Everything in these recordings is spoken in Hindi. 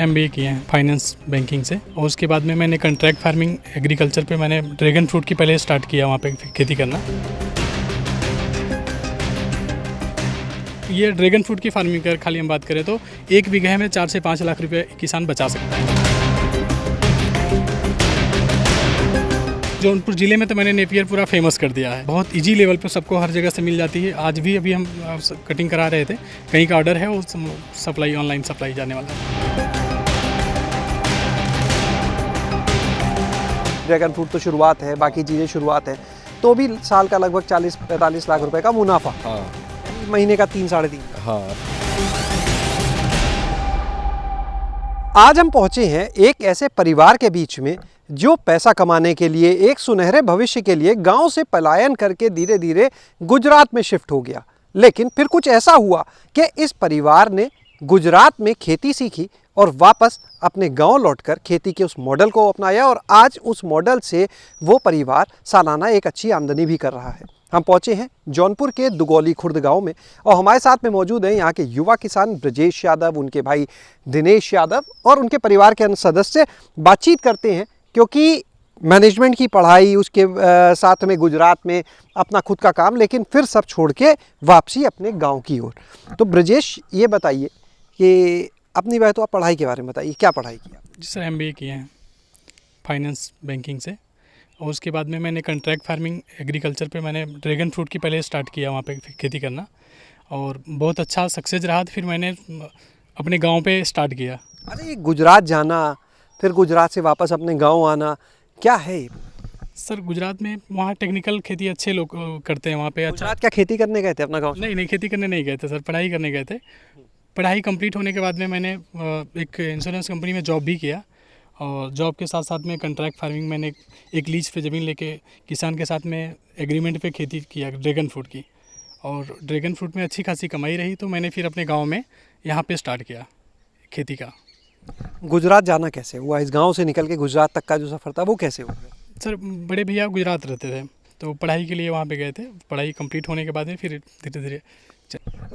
एमबीए किए हैं फाइनेंस बैंकिंग से, और उसके बाद में मैंने कॉन्ट्रैक्ट फार्मिंग एग्रीकल्चर पे मैंने ड्रैगन फ्रूट की पहले स्टार्ट किया, वहाँ पे खेती करना। ये ड्रैगन फ्रूट की फार्मिंग कर खाली हम बात करें तो 1 बीघे में 4 से 5 लाख रुपए किसान बचा सकता है। जौनपुर ज़िले में तो मैंने नेपियर पूरा फेमस कर दिया है, बहुत इजी लेवल पे सबको हर जगह से मिल जाती है। आज भी अभी हम कटिंग करा रहे थे, कहीं का ऑर्डर है वो सप्लाई ऑनलाइन सप्लाई जाने वाला है। ड्रैगन फ्रूट तो शुरुआत है, बाकी चीज़ें शुरुआत है, तो भी साल का लगभग 40-45 लाख रुपए का मुनाफा। हाँ महीने का 3-3.5। हाँ। आज हम पहुंचे हैं एक ऐसे परिवार के बीच में जो पैसा कमाने के लिए, एक सुनहरे भविष्य के लिए गांव से पलायन करके धीरे धीरे गुजरात में शिफ्ट हो गया। लेकिन फिर कुछ ऐसा हुआ कि इस परिवार ने गुजरात में खेती सीखी और वापस अपने गांव लौटकर खेती के उस मॉडल को अपनाया, और आज उस मॉडल से वो परिवार सालाना एक अच्छी आमदनी भी कर रहा है। हम पहुंचे हैं जौनपुर के दुगौली खुर्द गांव में, और हमारे साथ में मौजूद हैं यहाँ के युवा किसान ब्रजेश यादव, उनके भाई दिनेश यादव और उनके परिवार के अन्य सदस्य। बातचीत करते हैं, क्योंकि मैनेजमेंट की पढ़ाई, उसके साथ में गुजरात में अपना खुद का काम, लेकिन फिर सब छोड़ के वापसी अपने गांव की ओर। तो ब्रजेश, ये बताइए कि अपनी बात तो आप पढ़ाई के बारे में बताइए, क्या पढ़ाई किया? जी सर, एमबीए किए हैं फाइनेंस बैंकिंग से, और उसके बाद में मैंने कॉन्ट्रैक्ट फार्मिंग एग्रीकल्चर पे मैंने ड्रैगन फ्रूट की पहले स्टार्ट किया, वहाँ पे खेती करना, और बहुत अच्छा सक्सेस रहा। फिर मैंने अपने गांव पे स्टार्ट किया। अरे ये गुजरात जाना, फिर गुजरात से वापस अपने गांव आना, क्या है ये? सर गुजरात में वहाँ टेक्निकल खेती अच्छे लोग करते हैं वहाँ पे। अच्छा, गुजरात क्या खेती करने गए थे अपना गांव? नहीं खेती करने नहीं गए थे सर, पढ़ाई करने गए थे। पढ़ाई कंप्लीट होने के बाद में मैंने एक इंश्योरेंस कंपनी में जॉब भी किया, और जॉब के साथ साथ में कॉन्ट्रैक्ट फार्मिंग मैंने एक लीज पे ज़मीन लेके किसान के साथ में एग्रीमेंट पे खेती किया ड्रैगन फ्रूट की, और ड्रैगन फ्रूट में अच्छी खासी कमाई रही, तो मैंने फिर अपने गांव में यहाँ पे स्टार्ट किया खेती का। गुजरात जाना कैसे हुआ? इस गांव से निकल के गुजरात तक का जो सफ़र था वो कैसे हुआ? सर बड़े भैया गुजरात रहते थे, तो पढ़ाई के लिए वहाँ पे गए थे। पढ़ाई कंप्लीट होने के बाद में फिर धीरे धीरे।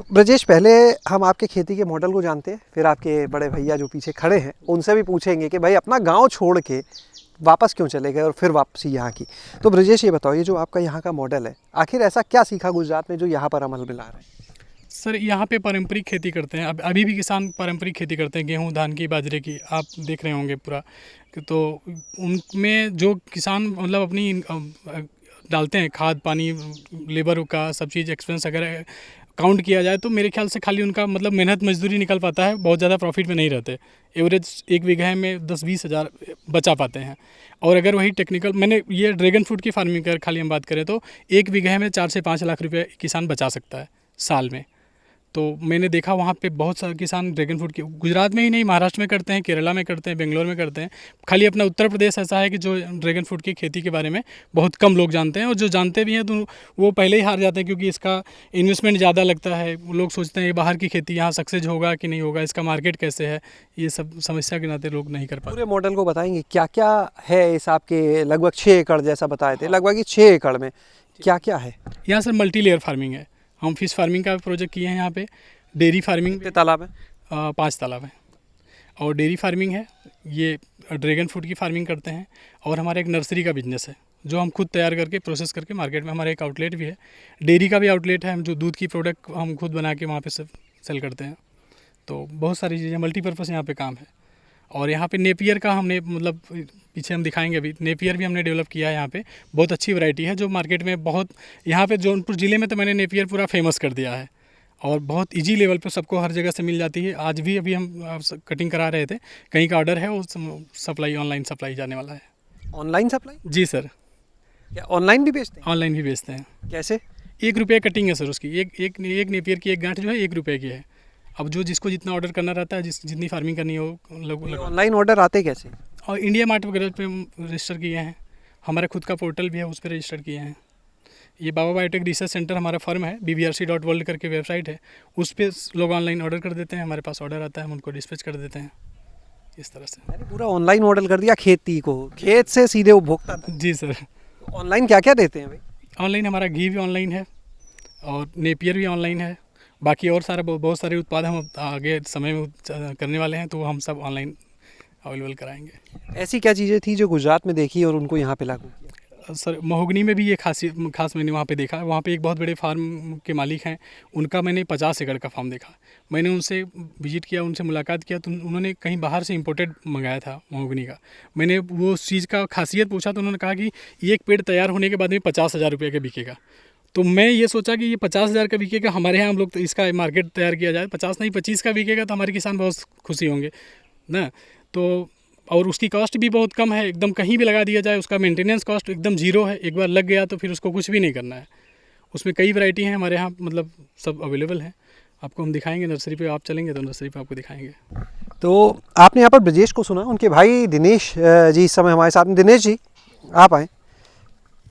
ब्रजेश, पहले हम आपके खेती के मॉडल को जानते हैं, फिर आपके बड़े भैया जो पीछे खड़े हैं उनसे भी पूछेंगे कि भाई अपना गांव छोड़ के वापस क्यों चले गए और फिर वापसी यहाँ की। तो ब्रजेश, ये बताओ, ये जो आपका यहाँ का मॉडल है, आखिर ऐसा क्या सीखा गुजरात में जो यहाँ पर अमल में ला रहे हैं? सर यहाँ पे पारंपरिक खेती करते हैं, अभी भी किसान पारंपरिक खेती करते हैं, गेहूँ धान की बाजरे की, आप देख रहे होंगे पूरा। तो उनमें जो किसान मतलब अपनी डालते हैं खाद पानी, लेबर का सब चीज़ एक्सपेंस अगर काउंट किया जाए तो मेरे ख्याल से खाली उनका मतलब मेहनत मजदूरी निकल पाता है, बहुत ज़्यादा प्रॉफिट में नहीं रहते। एवरेज 1 बीघे में 10-20 हज़ार बचा पाते हैं। और अगर वही टेक्निकल, मैंने ये ड्रैगन फ्रूट की फार्मिंग कर खाली हम बात करें तो 1 बीघे में 4 से 5 लाख रुपए किसान बचा सकता है साल में। तो मैंने देखा वहाँ पे बहुत सारे किसान ड्रैगन फ्रूट की गुजरात में ही नहीं, महाराष्ट्र में करते हैं, केरला में करते हैं, बेंगलोर में करते हैं। खाली अपना उत्तर प्रदेश ऐसा है कि जो ड्रैगन फ्रूट की खेती के बारे में बहुत कम लोग जानते हैं, और जो जानते भी हैं तो वो पहले ही हार जाते हैं, क्योंकि इसका इन्वेस्टमेंट ज़्यादा लगता है। लोग सोचते हैं ये बाहर की खेती, यहाँ सक्सेस होगा कि नहीं होगा, इसका मार्केट कैसे है, ये सब समस्या के नाते लोग नहीं कर पाते। पूरे मॉडल को बताएंगे क्या क्या है इस आपके लगभग 6 एकड़ जैसा बताए थे, लगभग 6 एकड़ में क्या क्या है? यहाँ सर मल्टी लेयर फार्मिंग है। हम फिश फार्मिंग का प्रोजेक्ट किए हैं यहाँ पे, डेयरी फार्मिंग कितने तालाब है? 5 तालाब है, और डेयरी फार्मिंग है, ये ड्रैगन फ्रूट की फार्मिंग करते हैं। और हमारा एक नर्सरी का बिजनेस है जो हम खुद तैयार करके प्रोसेस करके मार्केट में, हमारा एक आउटलेट भी है, डेयरी का भी आउटलेट है, हम जो दूध की प्रोडक्ट हम खुद बना के वहाँ पे सेल करते हैं। तो बहुत सारी चीज़ें मल्टीपर्पज़ यहाँ पे काम है। और यहाँ पे नेपियर का हमने मतलब पीछे हम दिखाएंगे अभी, नेपियर भी हमने डेवलप किया है यहाँ पे, बहुत अच्छी वैरायटी है जो मार्केट में बहुत, यहाँ पे जौनपुर ज़िले में तो मैंने नेपियर पूरा फेमस कर दिया है, और बहुत इजी लेवल पे सबको हर जगह से मिल जाती है। आज भी अभी हम कटिंग करा रहे थे, कहीं का ऑर्डर है वो सप्लाई ऑनलाइन सप्लाई जाने वाला है। Online supply? जी सर, क्या ऑनलाइन भी बेचते हैं? ऑनलाइन भी बेचते हैं। कैसे? 1 रुपये कटिंग है सर उसकी, एक नेपियर की एक गांठ जो है 1 रुपये की है। अब जो जिसको जितना ऑर्डर करना रहता है, जितनी फार्मिंग करनी हो लोग। ऑनलाइन ऑर्डर आते कैसे? और इंडिया मार्ट वगैरह पे रजिस्टर किए हैं, हमारा खुद का पोर्टल भी है, उस पर रजिस्टर किए हैं। ये बाबा बायोटेक रिसर्च सेंटर हमारा फर्म है, BBRC.world करके वेबसाइट है, उस पर लोग ऑनलाइन ऑर्डर कर देते हैं, हमारे पास ऑर्डर आता है, हम उनको डिस्पैच कर देते हैं इस तरह से। अरे पूरा ऑनलाइन मॉडल कर दिया खेती को, खेत से सीधे उपभोक्ता तक। जी सर। ऑनलाइन क्या क्या देते हैं भाई? ऑनलाइन हमारा घी भी ऑनलाइन है, और नेपियर भी ऑनलाइन है, बाकी और सारा बहुत सारे उत्पाद हम आगे समय में करने वाले हैं, तो हम सब ऑनलाइन अवेलेबल कराएंगे। ऐसी क्या चीज़ें थी जो गुजरात में देखी और उनको यहाँ पे लागू किया? सर महोगनी में भी ये खास मैंने वहाँ पे देखा। वहाँ पे एक बहुत बड़े फार्म के मालिक हैं, उनका मैंने 50 एकड़ का फार्म देखा। मैंने उनसे विजिट किया, उनसे मुलाकात किया, तो उन्होंने कहीं बाहर से इंपोर्टेड मंगाया था महोगनी का। मैंने वो उस चीज़ का खासियत पूछा तो उन्होंने कहा कि एक पेड़ तैयार होने के बाद में 50,000 रुपये का बिकेगा। तो मैं ये सोचा कि ये 50,000 का बिकेगा, हमारे यहाँ हम लोग तो इसका मार्केट तैयार किया जाए, 50 नहीं 25 का बिकेगा तो हमारे किसान बहुत खुशी होंगे ना। तो और उसकी कॉस्ट भी बहुत कम है, एकदम कहीं भी लगा दिया जाए, उसका मेंटेनेंस कॉस्ट एकदम ज़ीरो है। एक बार लग गया तो फिर उसको कुछ भी नहीं करना है। उसमें कई वैरायटी हैं हमारे यहाँ, मतलब सब अवेलेबल हैं। आपको हम दिखाएंगे नर्सरी पे, आप चलेंगे तो नर्सरी पे आपको दिखाएंगे। तो आपने यहाँ पर ब्रजेश को सुना, उनके भाई दिनेश जी इस समय हमारे साथ में। दिनेश जी आप आए,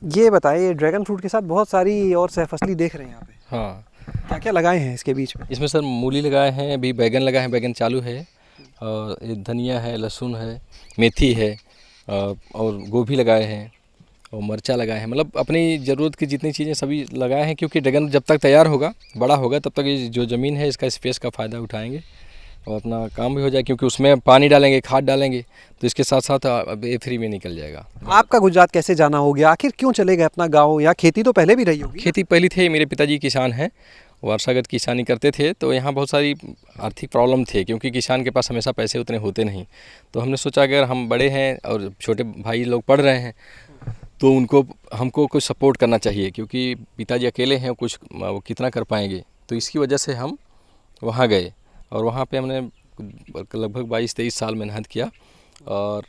ये बताइए ड्रैगन फ्रूट के साथ बहुत सारी और सहफसली देख रहे हैं यहाँ पे, हाँ, क्या क्या लगाए हैं इसके बीच में? इसमें सर मूली लगाए हैं, अभी बैगन लगाए हैं, बैगन चालू है, और ये धनिया है, लहसुन है, मेथी है, और गोभी लगाए हैं, और मिर्चा लगाए हैं। मतलब अपनी ज़रूरत की जितनी चीज़ें सभी लगाए हैं, क्योंकि ड्रैगन जब तक तैयार होगा, बड़ा होगा, तब तक ये जो ज़मीन है इसका स्पेस का फ़ायदा उठाएंगे और अपना काम भी हो जाए, क्योंकि उसमें पानी डालेंगे, खाद डालेंगे, तो इसके साथ साथ अब ये फ्री में निकल जाएगा। आपका गुजरात कैसे जाना हो गया, आखिर क्यों चले गए अपना गाँव? या खेती तो पहले भी रही होगी? खेती पहली थी, मेरे पिताजी किसान हैं, वारसागत किसानी करते थे, तो यहाँ बहुत सारी आर्थिक प्रॉब्लम थे, क्योंकि किसान के पास हमेशा पैसे उतने होते नहीं। तो हमने सोचा अगर हम बड़े हैं और छोटे भाई लोग पढ़ रहे हैं, तो हमको कुछ सपोर्ट करना चाहिए, क्योंकि पिताजी अकेले हैं, कुछ वो कितना कर पाएंगे। तो इसकी वजह से हम वहाँ गए, और वहाँ पे हमने लगभग 22-23 साल मेहनत किया, और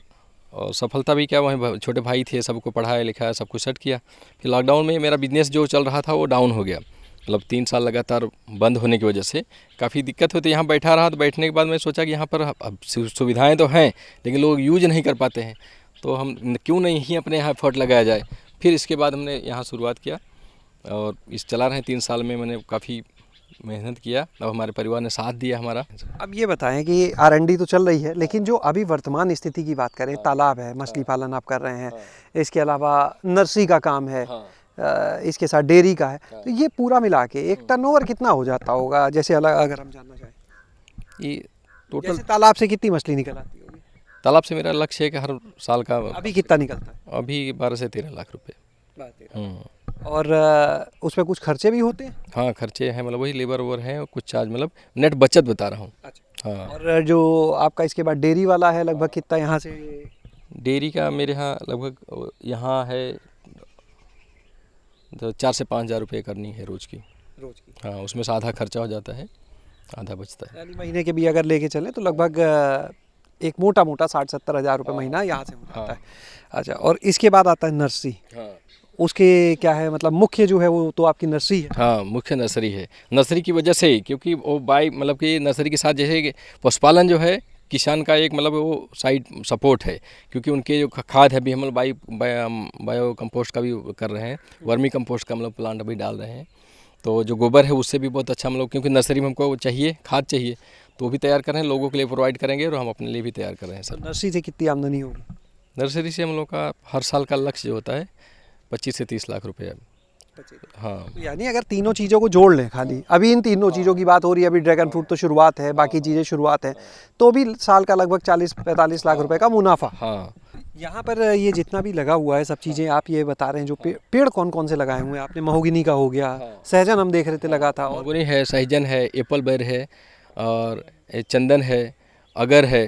सफलता भी क्या, वहीं छोटे भाई थे, सबको पढ़ाया लिखाया, सब कुछ सेट किया। फिर लॉकडाउन में मेरा बिजनेस जो चल रहा था वो डाउन हो गया, मतलब 3 साल लगातार बंद होने की वजह से काफ़ी दिक्कत होती है। यहाँ बैठा रहा, तो बैठने के बाद मैं सोचा कि यहाँ पर अब सुविधाएं तो हैं, लेकिन लोग यूज नहीं कर पाते हैं, तो हम क्यों नहीं ही अपने यहाँ एफर्ट लगाया जाए। फिर इसके बाद हमने यहाँ शुरुआत किया, और इस चला रहे 3 साल में मैंने काफ़ी मेहनत किया, अब हमारे परिवार ने साथ दिया हमारा। अब ये बताएं कि R&D तो चल रही है, लेकिन जो अभी वर्तमान स्थिति की बात करें, तालाब है, मछली पालन आप कर रहे हैं, इसके अलावा नर्सरी का काम है, इसके साथ डेयरी का है, तो ये पूरा मिला के एक टर्नओवर कितना हो जाता होगा? जैसे अगर हम जानना चाहें, ये टोटल जैसे तालाब से कितनी मछली निकल आती होगी? तालाब से मेरा लक्ष्य है कि हर साल का अभी कितना निकलता है? अभी 12 से 13 लाख रुपए। और उसमें कुछ खर्चे भी होते हैं? हाँ, खर्चे हैं, मतलब वही लेबर ओवर है और कुछ चार्ज, मतलब नेट बचत बता रहा हूँ। अच्छा। हाँ, और जो आपका इसके बाद डेयरी वाला है, लगभग कितना यहाँ से? डेयरी का मेरे यहाँ लगभग यहाँ है तो 4 से 5 हज़ार रुपये करनी है रोज़ की। हाँ, उसमें से आधा खर्चा हो जाता है, आधा बचता है। यानी महीने के भी अगर लेके चलें तो लगभग एक मोटा 60-70 हज़ार रुपये महीना यहाँ से हो जाता है। अच्छा, और इसके बाद आता है नर्सरी। हाँ, उसके क्या है, मतलब मुख्य जो है वो तो आपकी नर्सरी है? हाँ, मुख्य नर्सरी है। नर्सरी की वजह से ही, क्योंकि वो मतलब कि नर्सरी के साथ जैसे कि पशुपालन जो है किसान का एक मतलब वो साइड सपोर्ट है, क्योंकि उनके जो खाद है भी हम लोग बायो कंपोस्ट का भी कर रहे हैं, वर्मी कंपोस्ट का मतलब प्लांट अभी डाल रहे हैं। तो जो गोबर है उससे भी बहुत अच्छा हम लोग, क्योंकि नर्सरी में हमको चाहिए, खाद चाहिए, तो वो भी तैयार कर रहे हैं, लोगों के लिए प्रोवाइड करेंगे, और हम अपने लिए भी तैयार कर रहे हैं सर। नर्सरी से कितनी आमदनी होगी? नर्सरी से हम लोग का हर साल का लक्ष्य जो होता है 25 से 30 लाख रुपये। हाँ, यानी अगर तीनों चीज़ों को जोड़ लें, खाली अभी इन तीनों चीज़ों की बात हो रही है, अभी ड्रैगन फ्रूट तो शुरुआत है, बाकी चीज़ें शुरुआत है, तो भी साल का लगभग 40-45 लाख रुपए का मुनाफा। हाँ, यहाँ पर ये जितना भी लगा हुआ है सब चीज़ें आप ये बता रहे हैं, जो पेड़ कौन कौन से लगाए हुए हैं आपने? महोगनी का हो गया, सहजन हम देख रहे थे लगा था, और महोगनी है, सहजन है, एप्पल बेर है, और चंदन है, अगर है,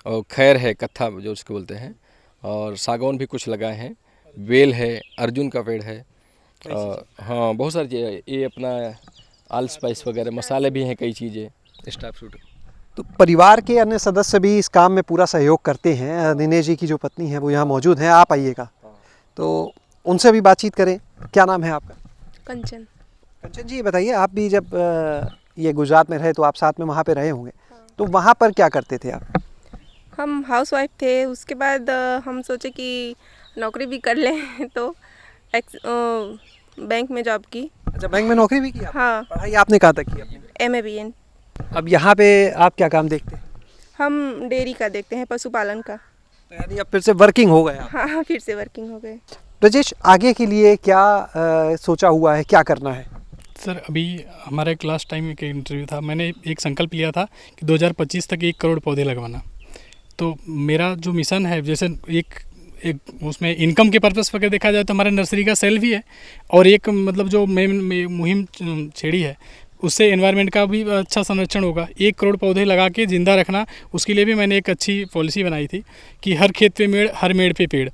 और खैर है, कत्था जो उसको बोलते हैं, और सागौन भी कुछ लगाए हैं, बेल है, अर्जुन का पेड़ है, हाँ बहुत सारी चीज़ें, ये अपना आल स्पाइस वगैरह मसाले भी हैं, कई चीज़ें, स्टार फ्रूट। तो परिवार के अन्य सदस्य भी इस काम में पूरा सहयोग करते हैं। दिनेश जी की जो पत्नी है वो यहाँ मौजूद हैं, आप आइएगा तो उनसे भी बातचीत करें। क्या नाम है आपका? कंचन। कंचन जी, बताइए, आप भी जब ये गुजरात में रहे तो आप साथ में वहाँ पे रहे होंगे, तो वहाँ पर क्या करते थे आप? हम हाउसवाइफ थे, उसके बाद हम सोचे कि नौकरी भी कर लें तो बैंक में जॉब की। अच्छा, बैंक में नौकरी भी की आपने? हाँ। पढ़ाई आपने कहाँ तक की अपनी? MA BN। अब यहाँ पे आप क्या काम देखते हैं? हम डेयरी का देखते हैं, पशुपालन का। तो यानी अब फिर से वर्किंग हो गए आप? हाँ, फिर से वर्किंग हो गए। ब्रजेश, आगे के लिए क्या सोचा हुआ है, क्या करना है? सर अभी हमारा एक लास्ट टाइम एक इंटरव्यू था, मैंने एक संकल्प लिया था कि 2025 तक 1 करोड़ पौधे लगवाना। तो मेरा जो मिशन है, जैसे एक उसमें इनकम के पर्पज़ पर देखा जाए तो हमारा नर्सरी का सेल भी है, और एक मतलब जो मुहिम छेड़ी है उससे एनवायरनमेंट का भी अच्छा संरक्षण होगा। 1 करोड़ पौधे लगा के ज़िंदा रखना, उसके लिए भी मैंने एक अच्छी पॉलिसी बनाई थी कि हर खेत पे मेड़, हर मेड़ पे पेड़,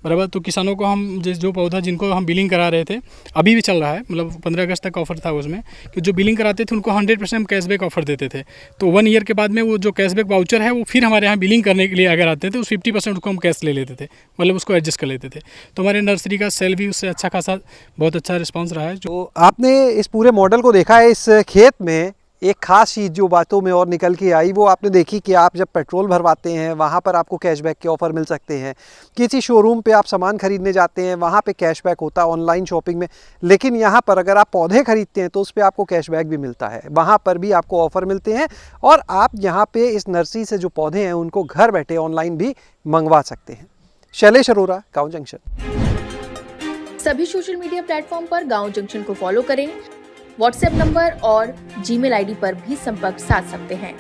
बराबर। तो किसानों को हम जो पौधा जिनको हम बिलिंग करा रहे थे, अभी भी चल रहा है, मतलब 15 अगस्त तक ऑफर था उसमें, कि जो बिलिंग कराते थे उनको 100% हम कैशबैक ऑफर देते थे। तो 1 ईयर के बाद में वो जो कैशबैक वाउचर है वो फिर हमारे यहाँ बिलिंग करने के लिए अगर आते थे, तो 50% उसको हम कैश ले लेते थे, मतलब उसको एडजस्ट कर लेते थे। तो हमारे नर्सरी का सेल भी उससे अच्छा खासा बहुत अच्छा रिस्पॉन्स रहा है। तो आपने इस पूरे मॉडल को देखा है। इस खेत में एक खास चीज़ जो बातों में और निकल के आई वो आपने देखी कि आप जब पेट्रोल भरवाते हैं वहाँ पर आपको कैशबैक के ऑफ़र मिल सकते हैं। किसी शोरूम पे आप सामान खरीदने जाते हैं वहाँ पे कैशबैक होता है ऑनलाइन शॉपिंग में, लेकिन यहाँ पर अगर आप पौधे खरीदते हैं तो उस पर आपको कैशबैक भी मिलता है, वहाँ पर भी आपको ऑफ़र मिलते हैं। और आप यहाँ पे इस नर्सरी से जो पौधे हैं उनको घर बैठे ऑनलाइन भी मंगवा सकते हैं। शैलेश अरोरा, गाँव जंक्शन। सभी सोशल मीडिया प्लेटफॉर्म पर गाँव जंक्शन को फॉलो करें। व्हाट्सएप नंबर और जीमेल आईडी पर भी संपर्क साध सकते हैं।